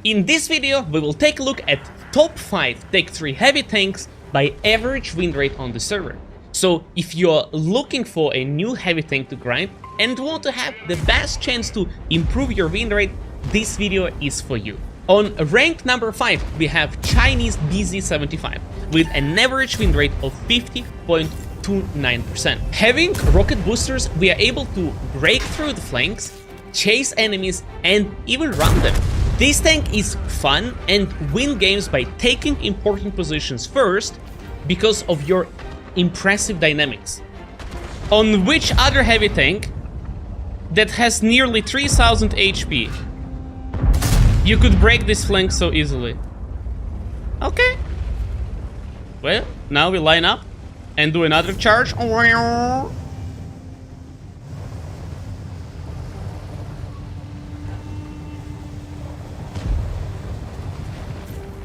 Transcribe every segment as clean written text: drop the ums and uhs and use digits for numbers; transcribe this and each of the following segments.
In this video, we will take a look at top 5 Tech 3 heavy tanks by average win rate on the server. So if you're looking for a new heavy tank to grind and want to have the best chance to improve your win rate, this video is for you. On rank number 5, we have Chinese BZ75 with an average win rate of 50.29%. Having rocket boosters, we are able to break through the flanks, chase enemies, and even run them. This tank is fun and win games by taking important positions first because of your impressive dynamics. On which other heavy tank that has nearly 3000 HP you could break this flank so easily? Okay. Well, now we line up and do another charge.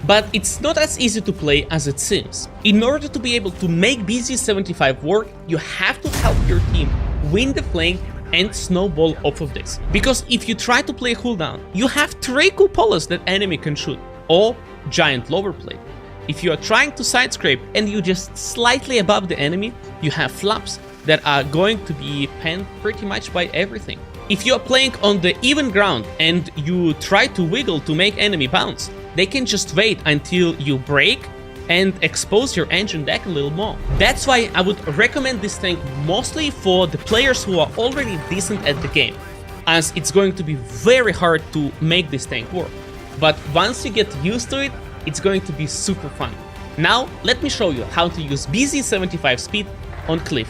But it's not as easy to play as it seems. In order to be able to make BZ75 work, you have to help your team win the flank and snowball off of this. Because if you try to play cooldown, you have 3 cupolas that enemy can shoot, or giant lower plate. If you are trying to side scrape and you just slightly above the enemy, you have flaps that are going to be panned pretty much by everything. If you are playing on the even ground and you try to wiggle to make enemy bounce, they can just wait until you break and expose your engine deck a little more. That's why I would recommend this tank mostly for the players who are already decent at the game, as it's going to be very hard to make this tank work. But once you get used to it, it's going to be super fun. Now, let me show you how to use BZ75 speed on Cliff.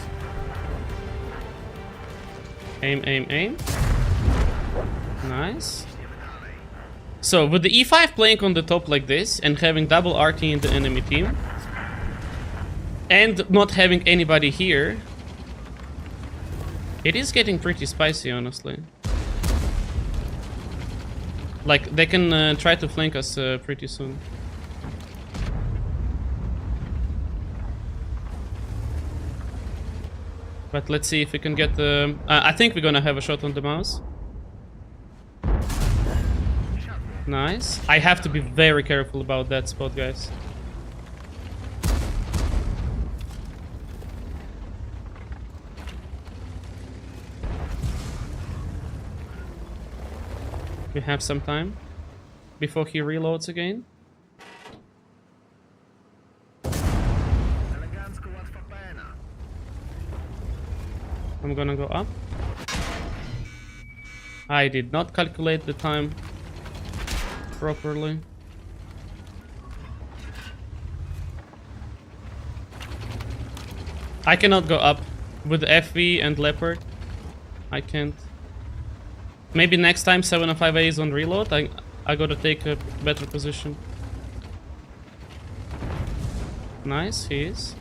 Aim, aim, aim. Nice. So, with the E5 playing on the top like this, and having double RT in the enemy team, and not having anybody here, it is getting pretty spicy, honestly. Like, they can try to flank us pretty soon. But let's see if we can get the... I think we're gonna have a shot on the mouse. Nice. I have to be very careful about that spot, guys. We have some time before he reloads again. I'm gonna go up. I did not calculate the time properly. I cannot go up with FV and Leopard. I can't. Maybe next time 705A is on reload, I gotta take a better position. Nice, he is.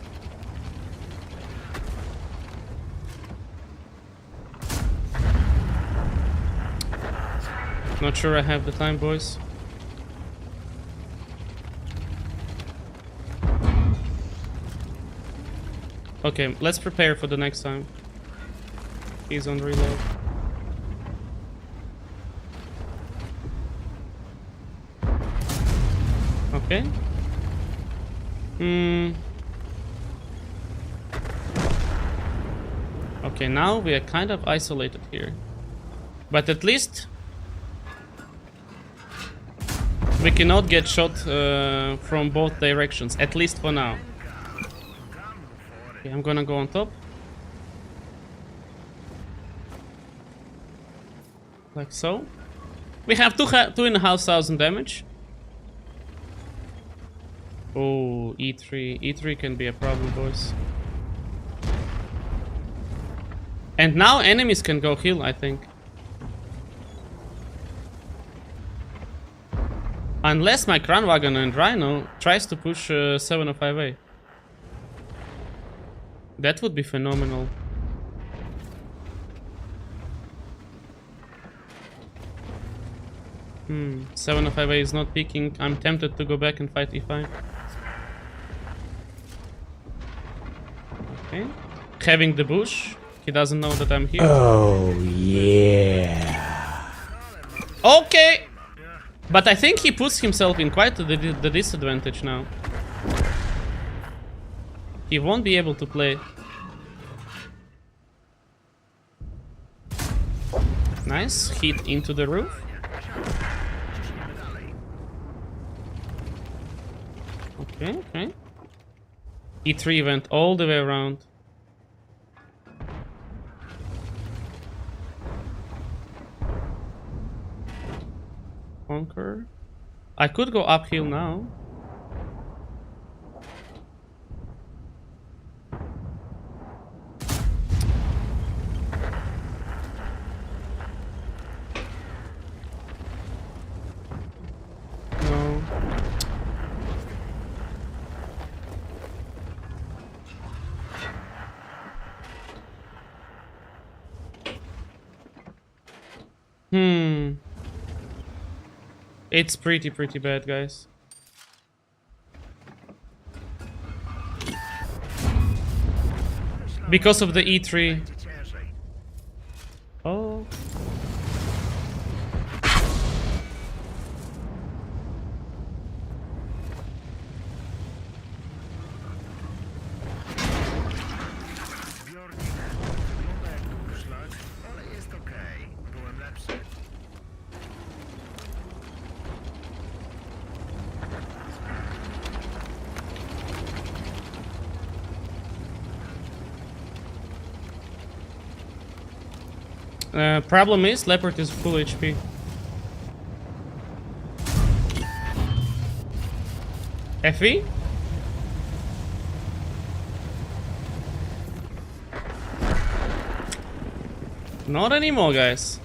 Not sure I have the time, boys. Okay, let's prepare for the next time. He's on reload. Okay. Okay, now we are kind of isolated here. But at least we cannot get shot from both directions, at least for now. Okay, I'm gonna go on top. Like so. We have 2,500 damage. Oh, E3. E3 can be a problem, boys. And now enemies can go heal, I think. Unless my Kranwagen and Rhino tries to push 705A. That would be phenomenal. 705A is not peeking. I'm tempted to go back and fight E5. Okay. Having the bush. He doesn't know that I'm here. Oh, yeah. Okay. But I think he puts himself in quite the disadvantage now. He won't be able to play. Nice hit into the roof. Okay, okay. E3 went all the way around. Conquer. I could go uphill now. No. It's pretty bad, guys. Because of the E3. Oh. Problem is, Leopard is full HP. FV? Not anymore, guys.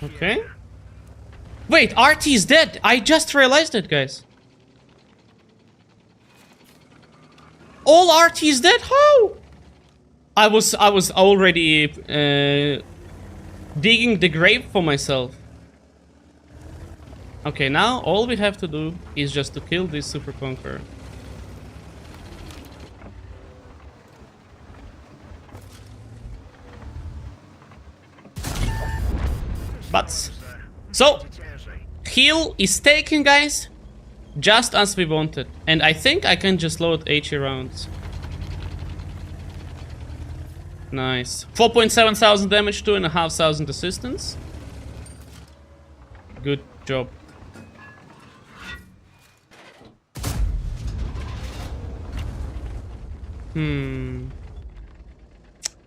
Okay. Wait, RT is dead. I just realized it, guys. All RT is dead? How? I was already digging the grave for myself. Okay, now all we have to do is just to kill this Super Conqueror. But so heal is taken, guys, just as we wanted, and I think I can just load HE rounds. Nice. 4.7 thousand damage, 2,500 assistance. Good job.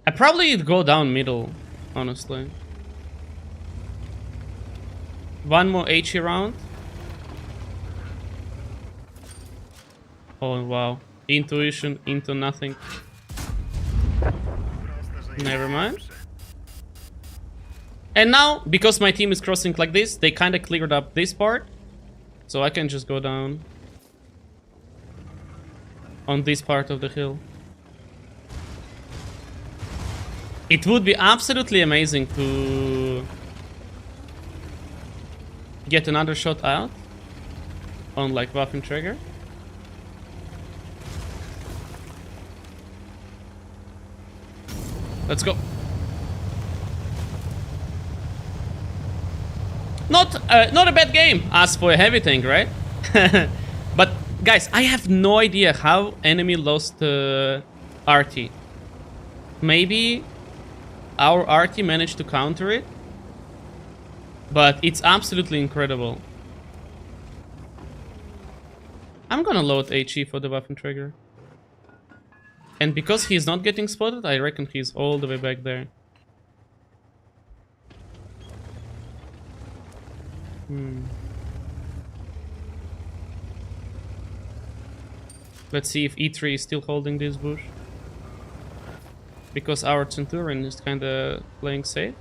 I probably go down middle, honestly. One more HE round. Oh wow. Intuition into nothing. Never mind. And now, because my team is crossing like this, they kind of cleared up this part. So I can just go down on this part of the hill. It would be absolutely amazing to get another shot out on like Waffenträger. Let's go. Not a bad game as for a heavy tank, right? But guys, I have no idea how enemy lost RT. Maybe our RT managed to counter it, but it's absolutely incredible. I'm gonna load HE for the Waffenträger. And because he's not getting spotted, I reckon he's all the way back there. Let's see if E3 is still holding this bush. Because our Centurion is kinda playing safe.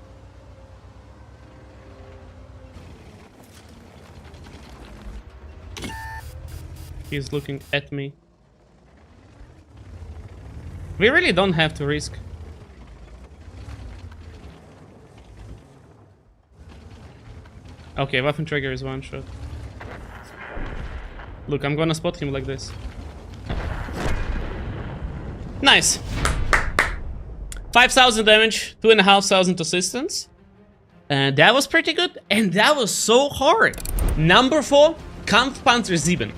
He's looking at me. We really don't have to risk. Okay, Waffenträger is one shot. Look, I'm gonna spot him like this. Nice. 5,000 damage, 2,500 assistance. That was pretty good, and that was so hard. Number 4, Kampfpanzer 7.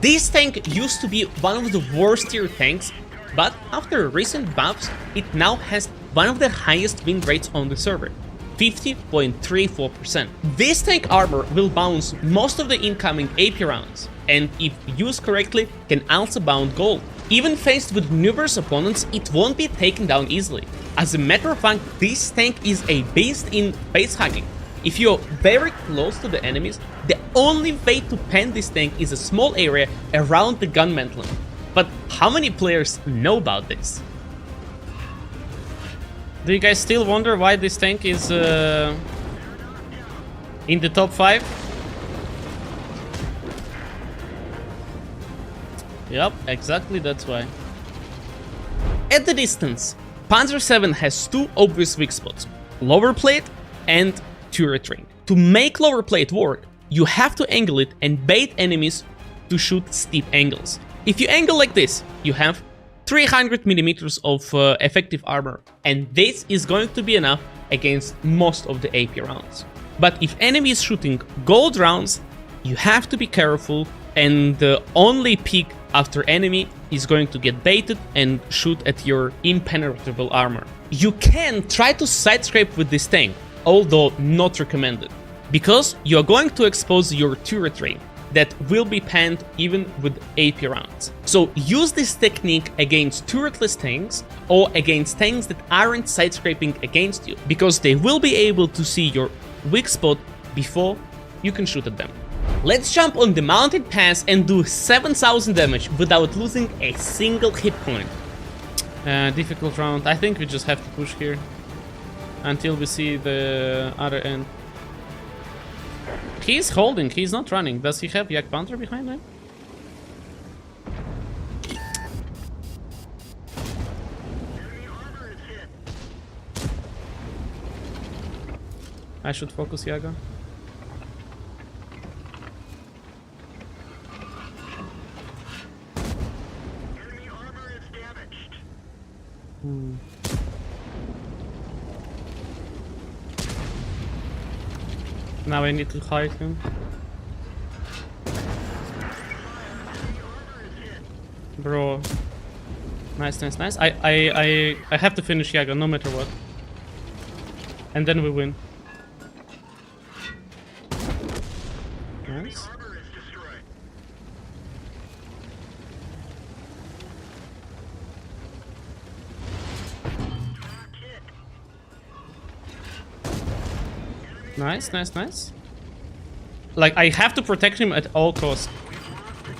This tank used to be one of the worst tier tanks, but after recent buffs, it now has one of the highest win rates on the server, 50.34%. This tank armor will bounce most of the incoming AP rounds, and if used correctly, can also bound gold. Even faced with numerous opponents, it won't be taken down easily. As a matter of fact, this tank is a beast in base hugging. If you're very close to the enemies, the only way to pen this tank is a small area around the gun mantling. But how many players know about this? Do you guys still wonder why this tank is in the top 5? Yep, exactly that's why. At the distance, Panzer 7 has two obvious weak spots, lower plate and turret ring. To make lower plate work, you have to angle it and bait enemies to shoot steep angles. If you angle like this, you have 300 millimeters of effective armor, and this is going to be enough against most of the AP rounds. But if enemy is shooting gold rounds, you have to be careful, and only peek after enemy is going to get baited and shoot at your impenetrable armor. You can try to side scrape with this tank, although not recommended, because you are going to expose your turret ring that will be panned even with AP rounds. So use this technique against turretless tanks or against tanks that aren't side scraping against you, because they will be able to see your weak spot before you can shoot at them. Let's jump on the mounted pass and do 7,000 damage without losing a single hit point. Difficult round. I think we just have to push here until we see the other end. He's holding, he's not running. Does he have Yak Panther behind him? I should focus Yaga. Now I need to hide him. Bro. Nice, nice, nice. I have to finish Yaga no matter what. And then we win. Nice. Nice, nice, nice. Like, I have to protect him at all costs.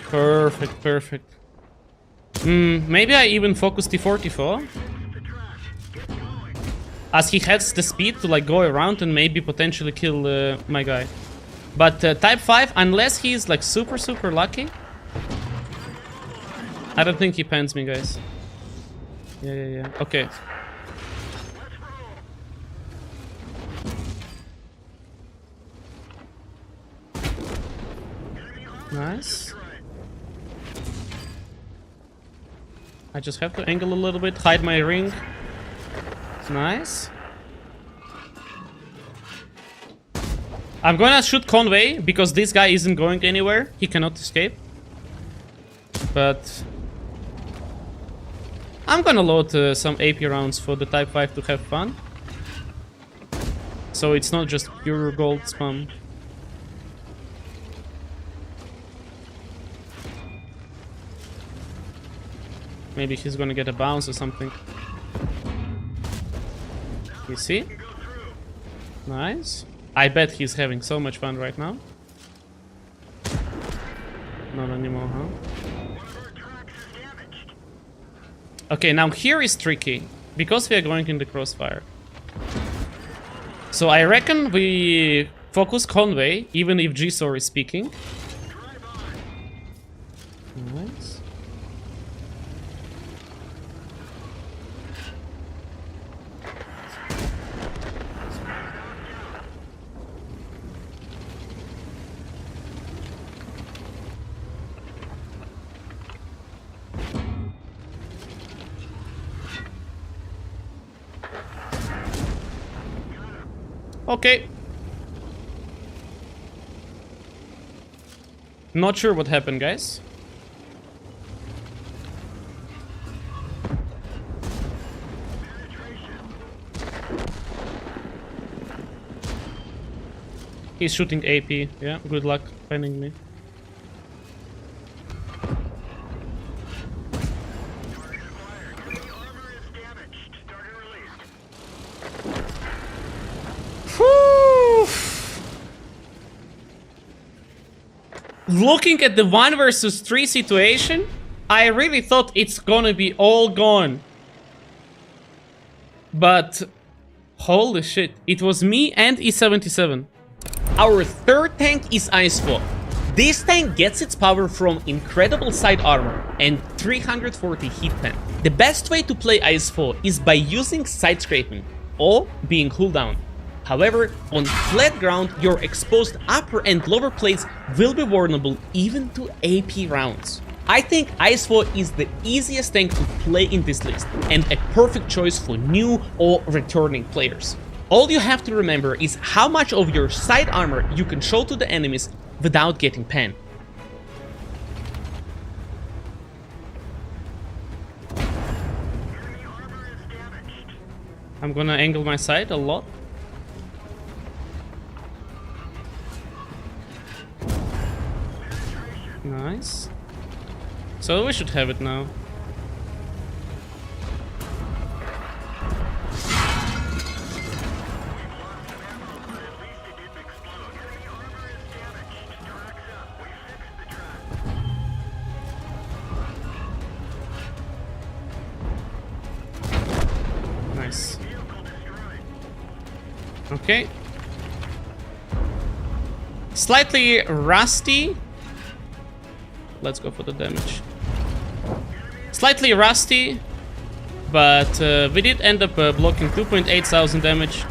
Perfect, perfect. Maybe I even focus T44. As he has the speed to like go around and maybe potentially kill my guy. But type 5, unless he's like super lucky, I don't think he pans me, guys. Yeah. Okay. Nice. I just have to angle a little bit, hide my ring. Nice. I'm gonna shoot Conway because this guy isn't going anywhere. He cannot escape. But I'm gonna load some AP rounds for the Type 5 to have fun. So it's not just pure gold spam. Maybe he's gonna get a bounce or something. You see? Nice. I bet he's having so much fun right now. Not anymore, huh? Okay, now here is tricky, because we are going in the crossfire. So I reckon we focus Conway, even if Gisor is speaking. Nice. Okay. Not sure what happened, guys. He's shooting AP. Yeah, good luck finding me. Whew. Looking at the 1 versus 3 situation, I really thought it's gonna be all gone. But holy shit, it was me and E77. Our third tank is IS-4. This tank gets its power from incredible side armor and 340 hit pen. The best way to play IS-4 is by using side scraping or being cooldown. However, on flat ground, your exposed upper and lower plates will be vulnerable even to AP rounds. I think IS-4 is the easiest tank to play in this list and a perfect choice for new or returning players. All you have to remember is how much of your side armor you can show to the enemies without getting panned. I'm gonna angle my sight a lot. Nice. So we should have it now. Nice. Okay. Slightly rusty. Let's go for the damage. Slightly rusty, but we did end up blocking 2,800 damage,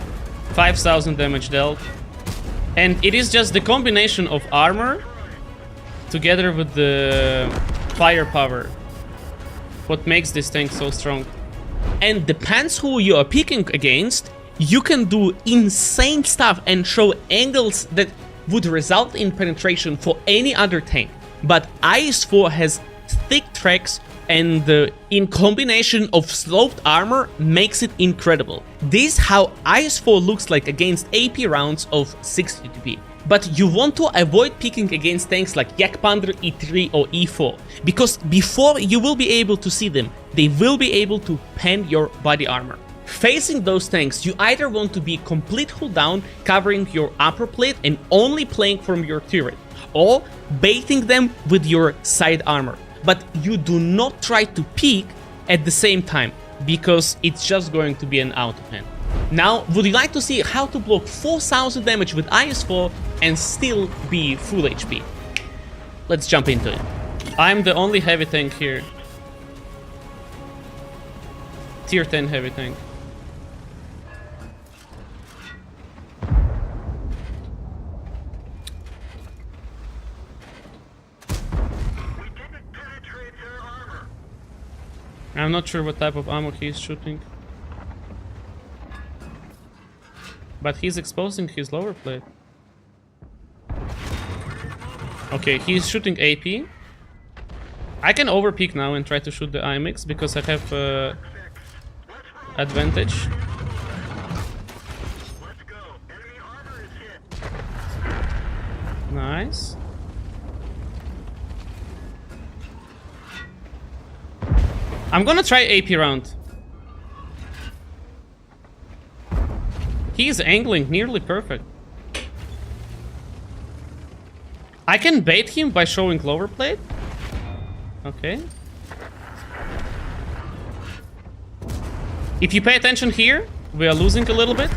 5,000 damage dealt. And it is just the combination of armor together with the firepower what makes this tank so strong. And depends who you are picking against, you can do insane stuff and show angles that would result in penetration for any other tank. But IS-4 has thick tracks and in combination of sloped armor makes it incredible. This is how IS-4 looks like against AP rounds of 60 TP. But you want to avoid picking against tanks like Yakpander, E3 or E4, because before you will be able to see them, they will be able to pen your body armor. Facing those tanks, you either want to be complete cooldown, covering your upper plate and only playing from your turret, or baiting them with your side armor. But you do not try to peek at the same time, because it's just going to be an auto pen. Now, would you like to see how to block 4,000 damage with IS-4 and still be full HP? Let's jump into it. I'm the only heavy tank here. Tier 10 heavy tank. I'm not sure what type of ammo he's shooting. But he's exposing his lower plate. Okay, he's shooting AP. I can overpeak now and try to shoot the IMX because I have advantage. Nice. I'm gonna try AP round. He's angling nearly perfect. I can bait him by showing lower plate. Okay. If you pay attention here, we are losing a little bit.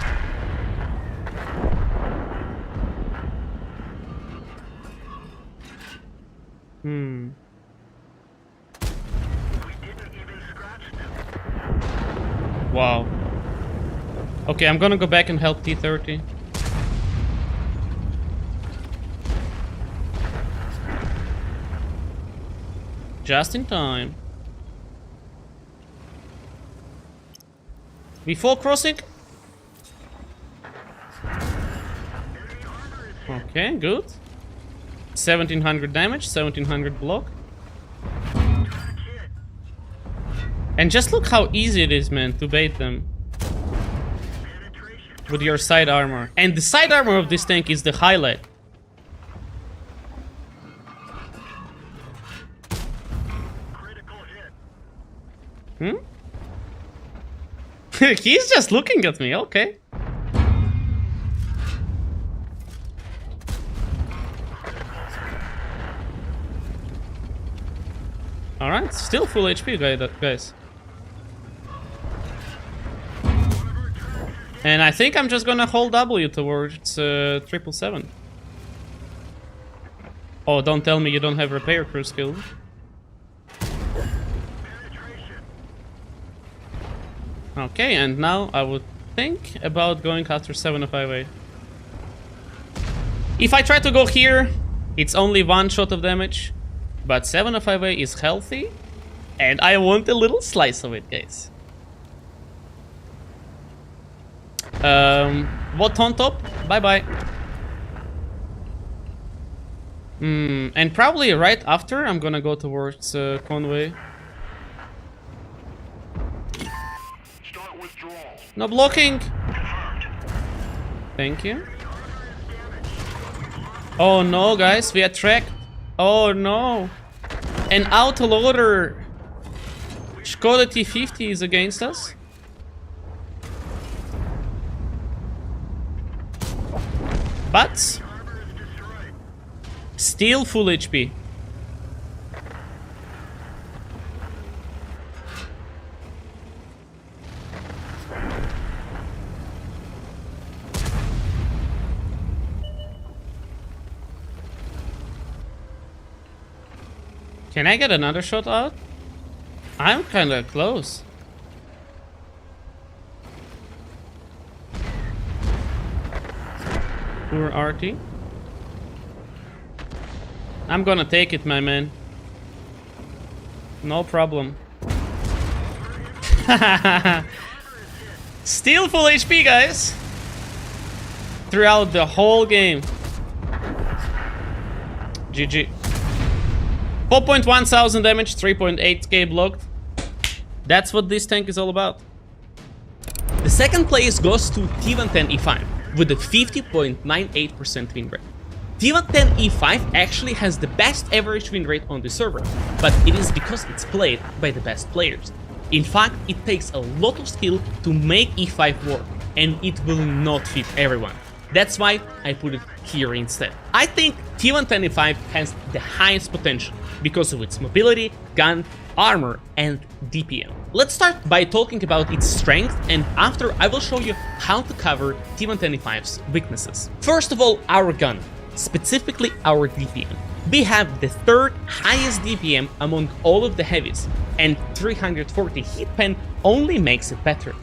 Wow. Okay, I'm gonna go back and help T30. Just in time. Before crossing. Okay, good. 1700 damage, 1700 block. And just look how easy it is, man, to bait them. With your side armor. And the side armor of this tank is the highlight. Hmm? He's just looking at me, okay. Alright, still full HP, guys. And I think I'm just gonna hold W towards 777. Oh, don't tell me you don't have repair crew skill. Okay, and now I would think about going after 758. If I try to go here, it's only one shot of damage. But 758 is healthy, and I want a little slice of it, guys. What on top? Bye-bye. And probably right after, I'm gonna go towards Conway. No blocking! Thank you. Oh no, guys, we are tracked. Oh no! An autoloader Skoda T50 is against us. But still full HP. Can I get another shot out? I'm kinda close. Poor RT. I'm gonna take it, my man. No problem. Still full HP, guys. Throughout the whole game. GG. 4.1 thousand damage, 3.8k blocked. That's what this tank is all about. The second place goes to T110E5 with a 50.98% win rate. T110E5 actually has the best average win rate on the server, but it is because it's played by the best players. In fact, it takes a lot of skill to make E5 work, and it will not fit everyone. That's why I put it here instead. I think T110E5 has the highest potential because of its mobility, gun, armor, and DPM. Let's start by talking about its strength, and after I will show you how to cover T110E5's weaknesses. First of all, our gun, specifically our DPM. We have the third highest DPM among all of the heavies, and 340 hit pen only makes it better.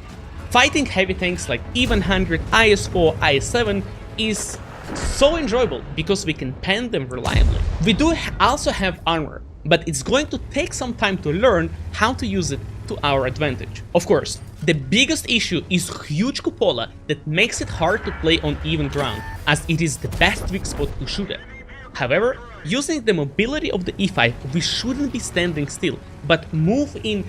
Fighting heavy tanks like E100, IS-4, IS-7 is so enjoyable because we can pen them reliably. We do also have armor, but it's going to take some time to learn how to use it to our advantage. Of course, the biggest issue is huge cupola that makes it hard to play on even ground, as it is the best weak spot to shoot at. However, using the mobility of the E5, we shouldn't be standing still, but move in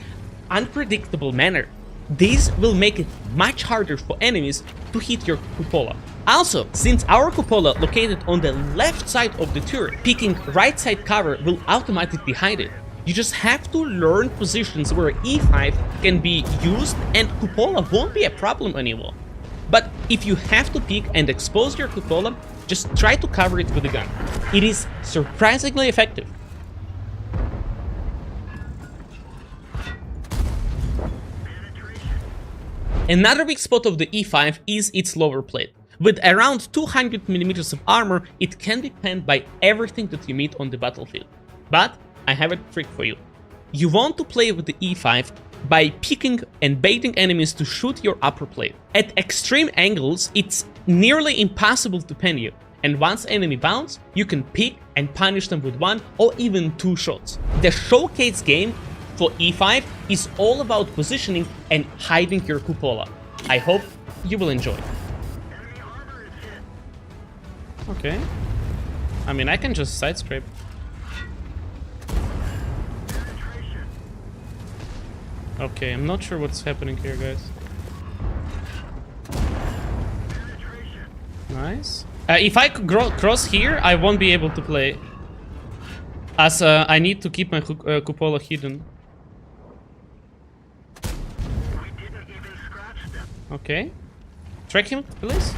unpredictable manner. This will make it much harder for enemies to hit your cupola. Also, since our cupola located on the left side of the turret, picking right side cover will automatically hide it. You just have to learn positions where E5 can be used and cupola won't be a problem anymore. But if you have to pick and expose your cupola, just try to cover it with a gun. It is surprisingly effective. Another weak spot of the E5 is its lower plate. With around 200mm of armor, it can be penned by everything that you meet on the battlefield. But I have a trick for you. You want to play with the E5 by picking and baiting enemies to shoot your upper plate. At extreme angles, it's nearly impossible to pen you, and once enemy bounce, you can pick and punish them with 1 or even 2 shots. The showcase game for E5 is all about positioning and hiding your cupola. I hope you will enjoy. Okay. I mean, I can just side scrape. Okay, I'm not sure what's happening here, guys. Nice. If I cross here, I won't be able to play. As I need to keep my cupola hidden. Okay. Track him, please.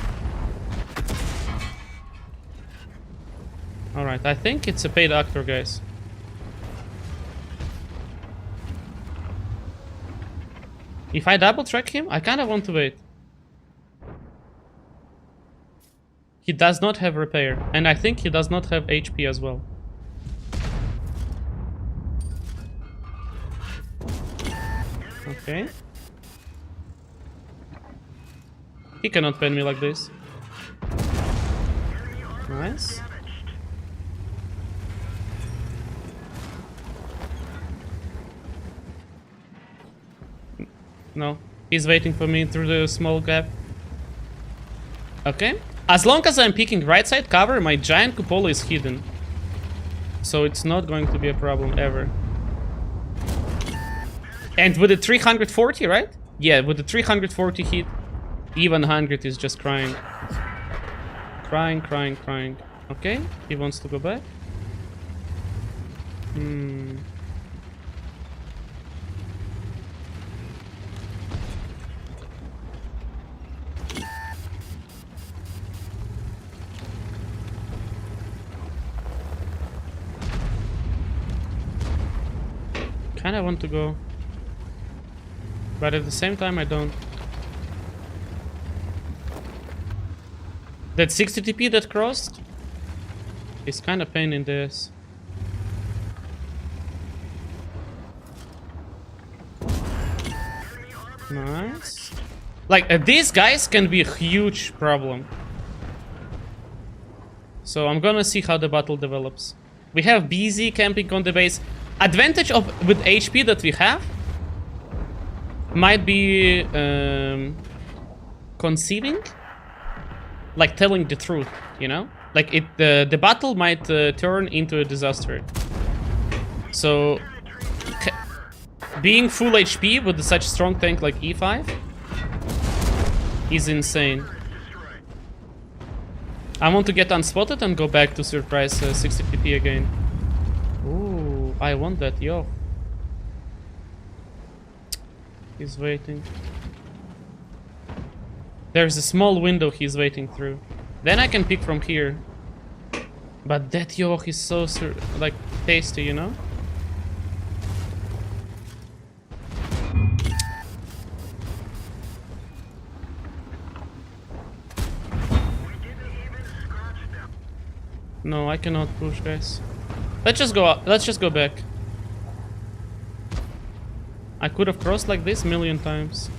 Alright, I think it's a paid actor, guys. If I double track him, I kind of want to wait. He does not have repair, and I think he does not have HP as well. Okay. He cannot pen me like this. Nice. No, he's waiting for me through the small gap. Okay. As long as I'm picking right side cover, my giant cupola is hidden. So it's not going to be a problem ever. And with the 340, right? Yeah, with the 340 hit, even 100 is just crying. Crying, crying, crying. Okay, he wants to go back. Kinda want to go, but at the same time I don't. That 60 TP that crossed is kinda pain in the ass. Nice. Like, these guys can be a huge problem. So I'm gonna see how the battle develops. We have BZ camping on the base. Advantage of with HP that we have might be conceiving, like telling the truth, you know? Like the battle might turn into a disaster. So being full HP with such strong tank like E5 is insane. I want to get unspotted and go back to surprise 60 PP again. Ooh, I want that, yo. He's waiting. There's a small window he's waiting through. Then I can pick from here. But that yo is so like tasty, you know? No, I cannot push, guys. Let's just go up. Let's just go back. I could have crossed like this a million times.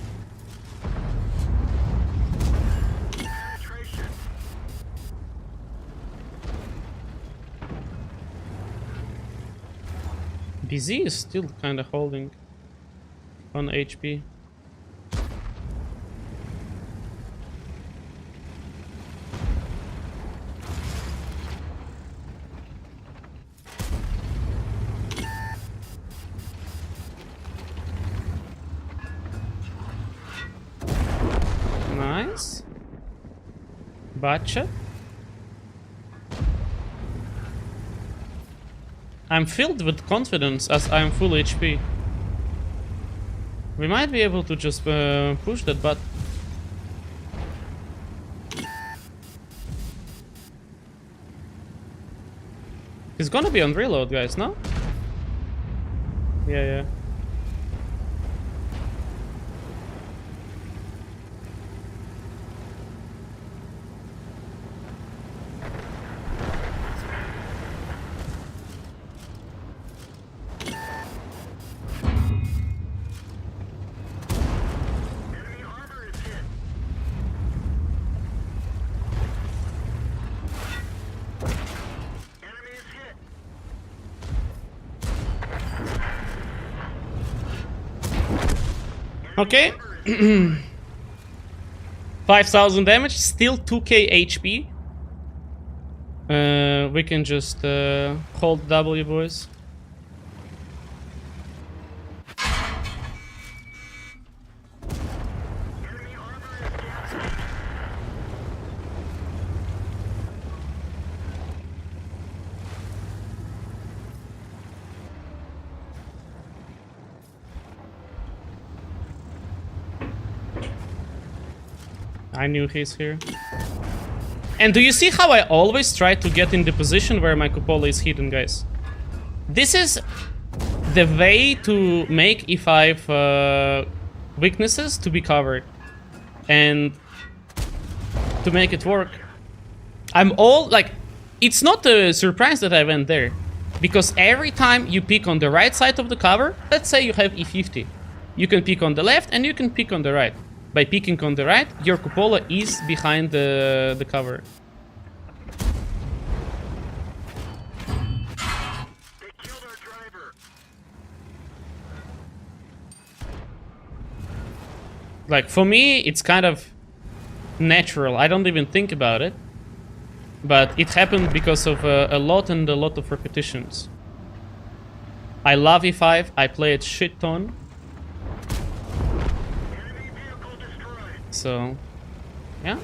BZ is still kind of holding on HP. Nice. Bacha. I'm filled with confidence as I am full HP. We might be able to just push that button. He's gonna be on reload, guys, no? Yeah. Okay. 5,000 damage, still 2k HP. We can just hold W, boys. I knew he's here. And do you see how I always try to get in the position where my cupola is hidden, guys? This is the way to make E5 weaknesses to be covered. And to make it work. I'm all like, it's not a surprise that I went there. Because every time you pick on the right side of the cover, let's say you have E50. You can pick on the left and you can pick on the right. By picking on the right, your cupola is behind the cover. They killed our driver. Like, for me, it's kind of natural. I don't even think about it. But it happened because of a lot of repetitions. I love E5. I play it shit ton. So, yeah.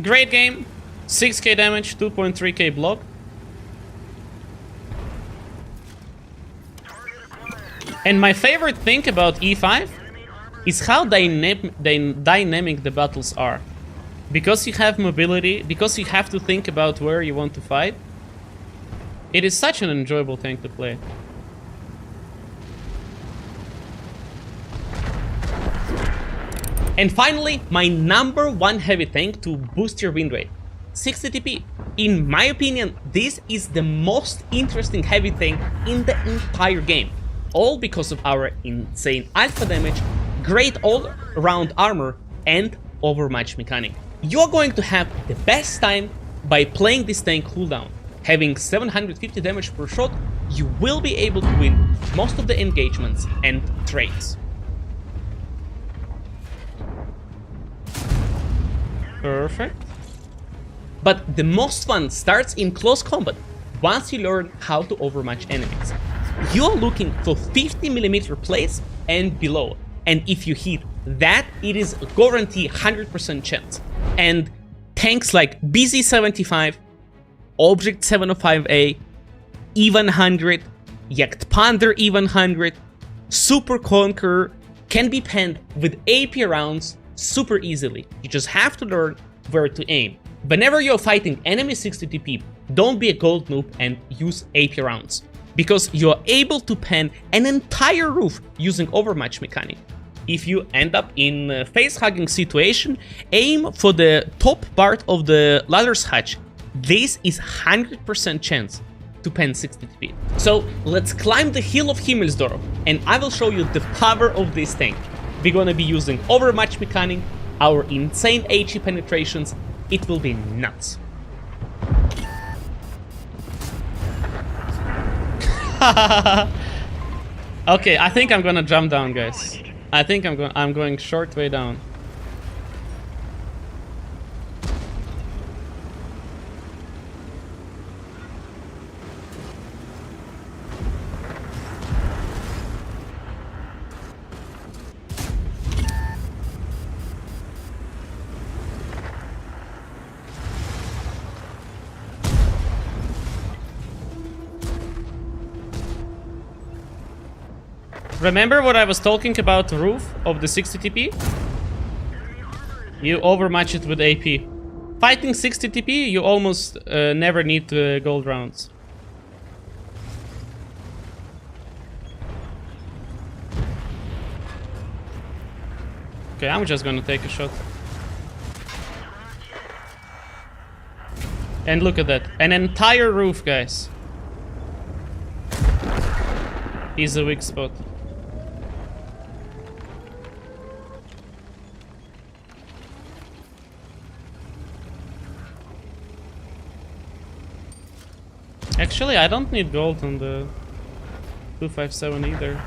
Great game. 6k damage, 2.3k block. And my favorite thing about E5 is how dynamic the battles are. Because you have mobility, because you have to think about where you want to fight, it is such an enjoyable thing to play. And finally, my #1 heavy tank to boost your win rate, 60 TP. In my opinion, this is the most interesting heavy tank in the entire game. All because of our insane alpha damage, great all-round armor, and overmatch mechanic. You're going to have the best time by playing this tank cooldown. Having 750 damage per shot, you will be able to win most of the engagements and trades. Perfect. But the most fun starts in close combat once you learn how to overmatch enemies. You're looking for 50mm plays and below, and if you hit that, it is a guaranteed 100% chance. And tanks like BZ-75, Object 705A, E-100, Jagdpanther E-100, Super Conqueror can be penned with AP rounds super easily. You just have to learn where to aim. Whenever you're fighting enemy 60 TP, don't be a gold noob and use AP rounds, because you're able to pen an entire roof using overmatch mechanic. If you end up in a face-hugging situation, aim for the top part of the ladder's hatch. This is 100% chance to pen 60 TP. So let's climb the hill of Himmelsdorf and I will show you the power of this tank. We're gonna be using overmatch mechanic, our insane HE penetrations. It will be nuts. Okay, I think I'm gonna jump down, guys. I think I'm going short way down. Remember what I was talking about the roof of the 60 TP? You overmatch it with AP. Fighting 60 TP, you almost never need gold rounds. Okay, I'm just gonna take a shot. And look at that. An entire roof, guys. Is a weak spot. Actually, I don't need gold on the 257 either.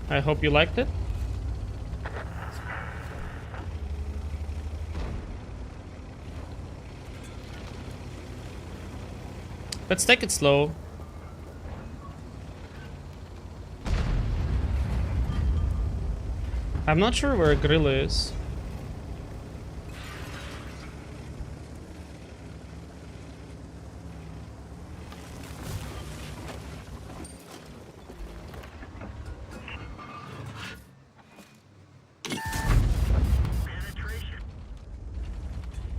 I hope you liked it. Let's take it slow. I'm not sure where Gorilla is.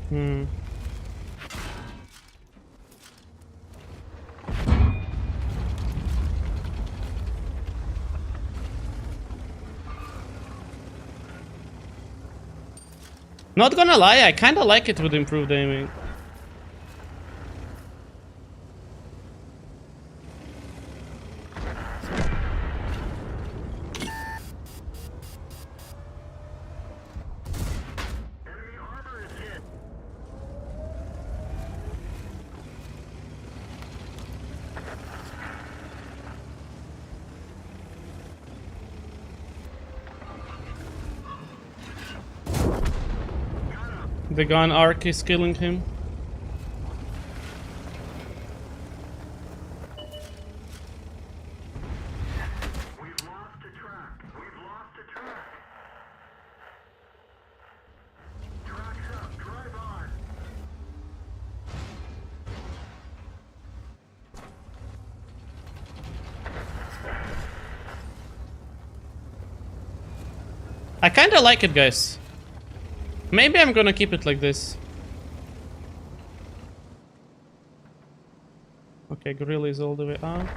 Hmm. Not gonna lie, I kinda like it with improved aiming. Enemy armor is hit. The gun arc is killing him. We've lost the track. We've lost the track. Track's up. Drive on. I kinda like it, guys. Maybe I'm gonna keep it like this. Okay, Gorilla is all the way up.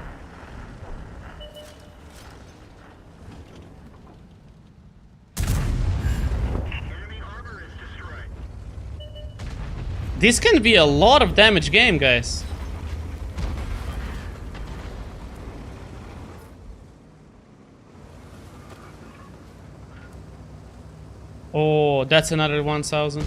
Enemy armor is destroyed. This can be a lot of damage game, guys. Oh, that's another 1000.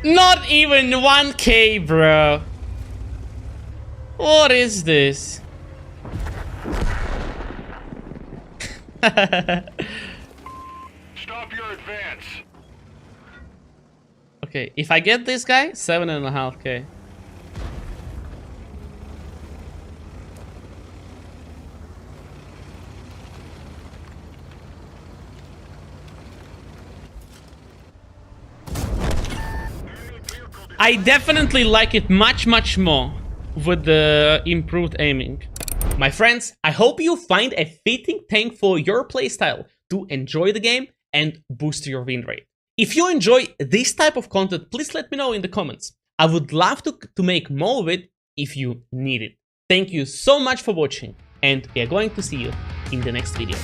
Not even 1K, bro. What is this? Stop your advance. Okay, if I get this guy, 7.5K. I definitely like it much more with the improved aiming. My friends, I hope you find a fitting tank for your playstyle to enjoy the game and boost your win rate. If you enjoy this type of content, please let me know in the comments. I would love to make more of it if you need it. Thank you so much for watching, and we are going to see you in the next video.